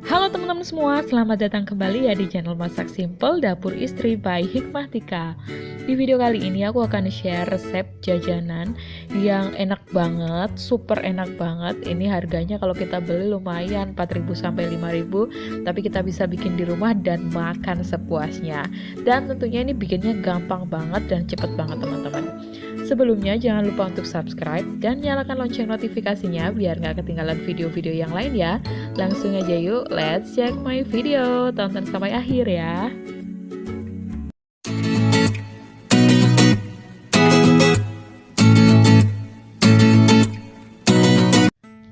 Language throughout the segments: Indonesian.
Halo teman-teman semua, selamat datang kembali ya di channel Masak Simple Dapur Istri by Hikmah Tika. Di video kali ini aku akan share resep jajanan yang enak banget, super enak banget. Ini harganya kalau kita beli lumayan 4.000 sampai 5.000, tapi kita bisa bikin di rumah dan makan sepuasnya. Dan tentunya ini bikinnya gampang banget dan cepet banget teman-teman. Sebelumnya jangan lupa untuk subscribe dan nyalakan lonceng notifikasinya biar nggak ketinggalan video-video yang lain ya. Langsung aja yuk, let's check my video. Tonton sampai akhir ya.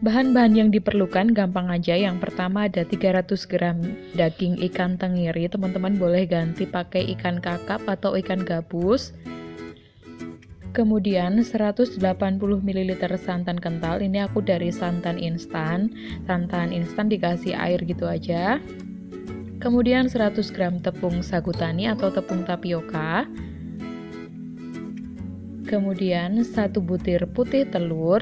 Bahan-bahan yang diperlukan gampang aja. Yang pertama ada 300 gram daging ikan tenggiri. Teman-teman boleh ganti pakai ikan kakap atau ikan gabus. Kemudian 180 ml santan kental, ini aku dari santan instan dikasih air gitu aja. Kemudian 100 gram tepung sagu tani atau tepung tapioka. Kemudian 1 butir putih telur.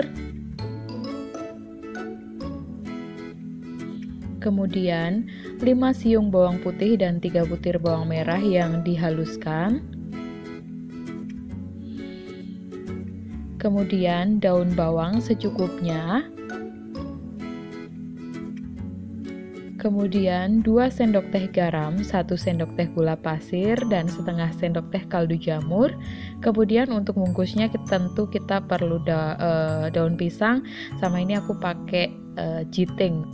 Kemudian 5 siung bawang putih dan 3 butir bawang merah yang dihaluskan. Kemudian daun bawang secukupnya. Kemudian 2 sendok teh garam, 1 sendok teh gula pasir, dan setengah sendok teh kaldu jamur. Kemudian untuk bungkusnya tentu kita perlu daun pisang, sama ini aku pakai jiting.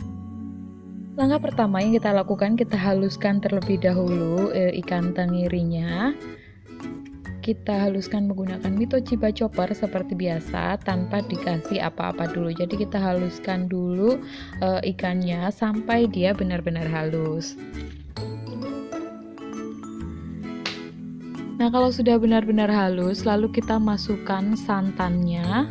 Langkah pertama yang kita lakukan, kita haluskan terlebih dahulu ikan tenggirinya. Kita haluskan menggunakan Mitochiba chopper seperti biasa tanpa dikasih apa-apa dulu. Jadi kita haluskan dulu ikannya sampai dia benar-benar halus. Nah, kalau sudah benar-benar halus, lalu kita masukkan santannya.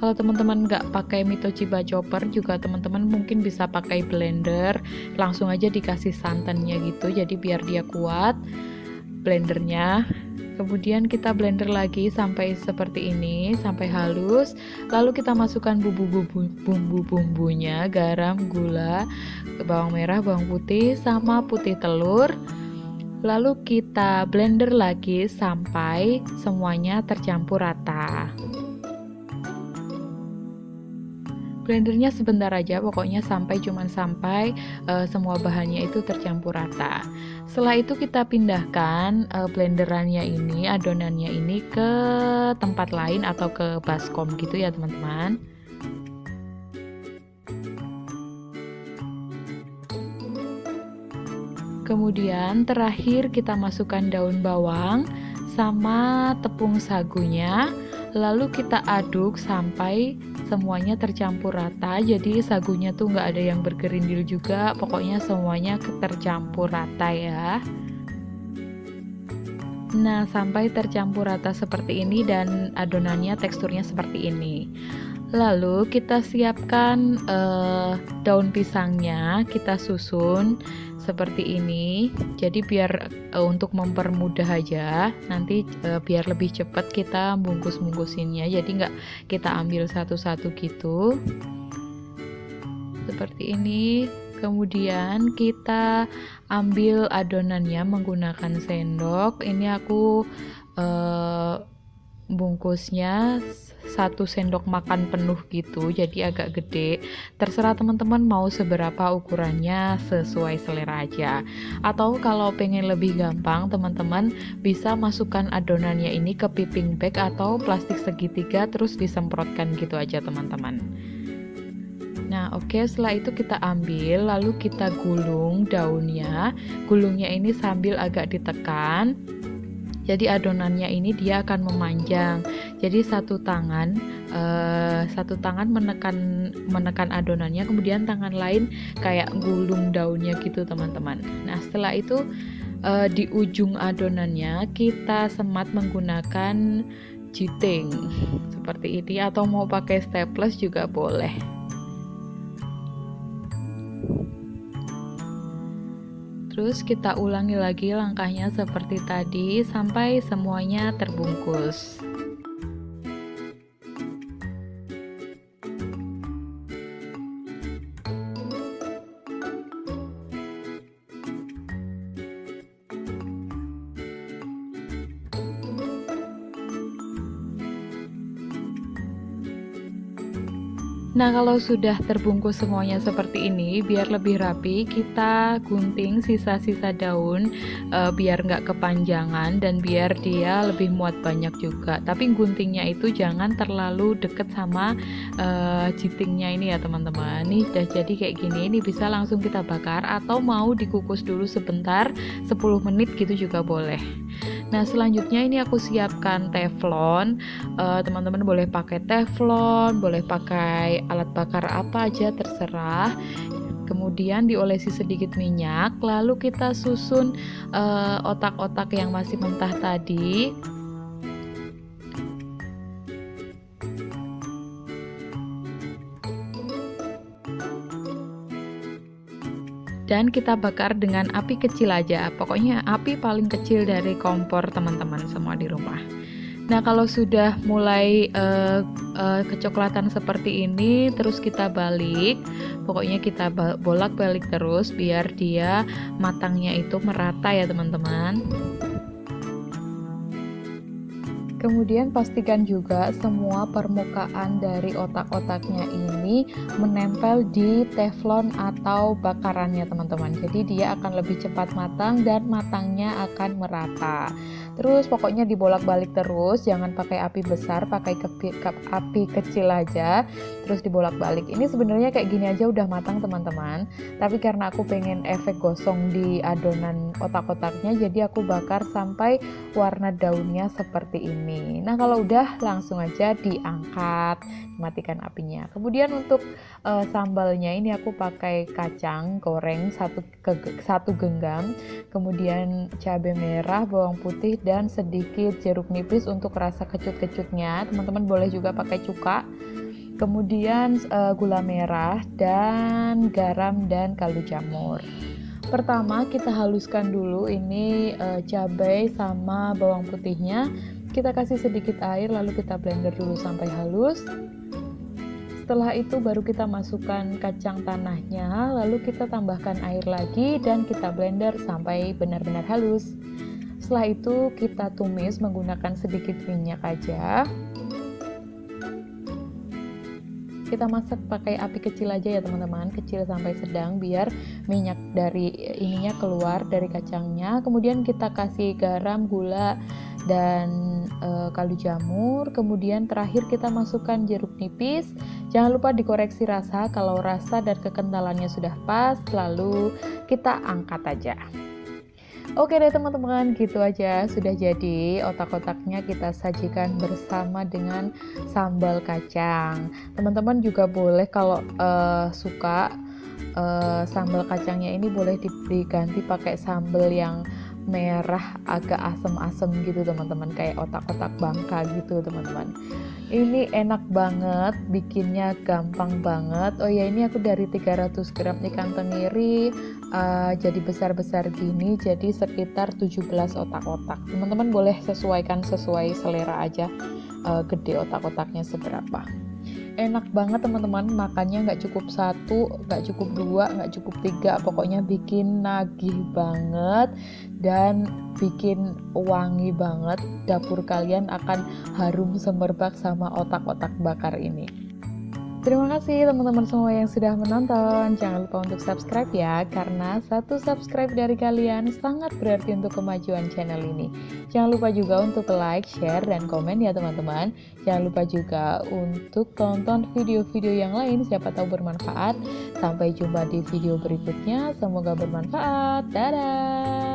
Kalau teman-teman nggak pakai Mitochiba chopper juga teman-teman mungkin bisa pakai blender, langsung aja dikasih santannya gitu, jadi biar dia kuat blendernya. Kemudian kita blender lagi sampai seperti ini, sampai halus. Lalu kita masukkan bumbu-bumbunya, garam, gula, bawang merah, bawang putih, sama putih telur. Lalu kita blender lagi sampai semuanya tercampur rata. Blendernya sebentar aja, pokoknya sampai semua bahannya itu tercampur rata. Setelah itu kita pindahkan blenderannya ini, adonannya ini ke tempat lain atau ke baskom gitu ya teman-teman. Kemudian terakhir kita masukkan daun bawang sama tepung sagunya. Lalu kita aduk sampai semuanya tercampur rata, jadi sagunya tuh nggak ada yang bergerindil juga, pokoknya semuanya tercampur rata ya. Nah, sampai tercampur rata seperti ini dan adonannya teksturnya seperti ini. Lalu kita siapkan daun pisangnya, kita susun seperti ini. Jadi biar untuk mempermudah aja, nanti biar lebih cepat kita bungkus-bungkusinnya. Jadi nggak kita ambil satu-satu gitu. Seperti ini. Kemudian kita ambil adonannya menggunakan sendok. Ini aku bungkusnya 1 sendok makan penuh gitu, jadi agak gede. Terserah teman-teman mau seberapa ukurannya, sesuai selera aja. Atau kalau pengen lebih gampang, teman-teman bisa masukkan adonannya ini ke piping bag atau plastik segitiga terus disemprotkan gitu aja teman-teman. Nah, oke, setelah itu kita ambil, lalu kita gulung daunnya. Gulungnya ini sambil agak ditekan. Jadi adonannya ini dia akan memanjang. Jadi satu tangan menekan adonannya, kemudian tangan lain kayak gulung daunnya gitu teman-teman. Nah, setelah itu di ujung adonannya kita semat menggunakan jiting seperti ini, atau mau pakai staples juga boleh. Terus kita ulangi lagi langkahnya seperti tadi sampai semuanya terbungkus. Nah, kalau sudah terbungkus semuanya seperti ini, biar lebih rapi, kita gunting sisa-sisa daun biar nggak kepanjangan dan biar dia lebih muat banyak juga. Tapi guntingnya itu jangan terlalu deket sama jitingnya ini ya teman-teman. Ini udah jadi kayak gini, ini bisa langsung kita bakar atau mau dikukus dulu sebentar, 10 menit gitu juga boleh. Nah, selanjutnya ini aku siapkan teflon. Teman-teman boleh pakai teflon, boleh pakai alat bakar apa aja terserah. Kemudian diolesi sedikit minyak, lalu kita susun otak-otak yang masih mentah tadi. Dan kita bakar dengan api kecil aja, pokoknya api paling kecil dari kompor teman-teman semua di rumah. Nah, kalau sudah mulai kecoklatan seperti ini, terus kita balik, pokoknya kita bolak-balik terus biar dia matangnya itu merata ya teman-teman. Kemudian pastikan juga semua permukaan dari otak-otaknya ini menempel di teflon atau bakarannya teman-teman. Jadi dia akan lebih cepat matang dan matangnya akan merata. Terus pokoknya dibolak-balik terus, jangan pakai api besar, pakai api kecil aja, terus dibolak-balik. Ini sebenarnya kayak gini aja udah matang teman-teman, tapi karena aku pengen efek gosong di adonan otak-otaknya, jadi aku bakar sampai warna daunnya seperti ini. Nah, kalau udah langsung aja diangkat, matikan apinya. Kemudian untuk sambalnya ini aku pakai kacang goreng satu genggam, kemudian cabai merah, bawang putih, dan sedikit jeruk nipis untuk rasa kecut-kecutnya. Teman-teman boleh juga pakai cuka. Kemudian gula merah dan garam dan kaldu jamur. Pertama kita haluskan dulu ini cabai sama bawang putihnya. Kita kasih sedikit air lalu kita blender dulu sampai halus. Setelah itu baru kita masukkan kacang tanahnya, lalu kita tambahkan air lagi dan kita blender sampai benar-benar halus. Setelah itu kita tumis menggunakan sedikit minyak aja. Kita masak pakai api kecil aja ya teman-teman, kecil sampai sedang biar minyak dari ininya keluar dari kacangnya. Kemudian kita kasih garam, gula, dan kaldu jamur. Kemudian terakhir kita masukkan jeruk nipis. Jangan lupa dikoreksi rasa, kalau rasa dan kekentalannya sudah pas, lalu kita angkat aja. Oke deh teman-teman, gitu aja sudah jadi otak-otaknya, kita sajikan bersama dengan sambal kacang. Teman-teman juga boleh kalau suka sambal kacangnya ini boleh diganti pakai sambal yang merah agak asem-asem gitu teman-teman, kayak otak-otak bangka gitu teman-teman. Ini enak banget, bikinnya gampang banget. Oh ya, ini aku dari 300 gram ikan tenggiri jadi besar-besar gini, jadi sekitar 17 otak-otak. Teman-teman boleh sesuaikan sesuai selera aja, gede otak-otaknya seberapa. Enak banget teman-teman, makannya nggak cukup 1, nggak cukup 2, nggak cukup 3, pokoknya bikin nagih banget dan bikin wangi banget. Dapur kalian akan harum semerbak sama otak-otak bakar ini. Terima kasih teman-teman semua yang sudah menonton. Jangan lupa untuk subscribe ya, karena satu subscribe dari kalian sangat berarti untuk kemajuan channel ini. Jangan lupa juga untuk like, share, dan komen ya teman-teman. Jangan lupa juga untuk tonton video-video yang lain, siapa tahu bermanfaat. Sampai jumpa di video berikutnya, semoga bermanfaat. Dadah!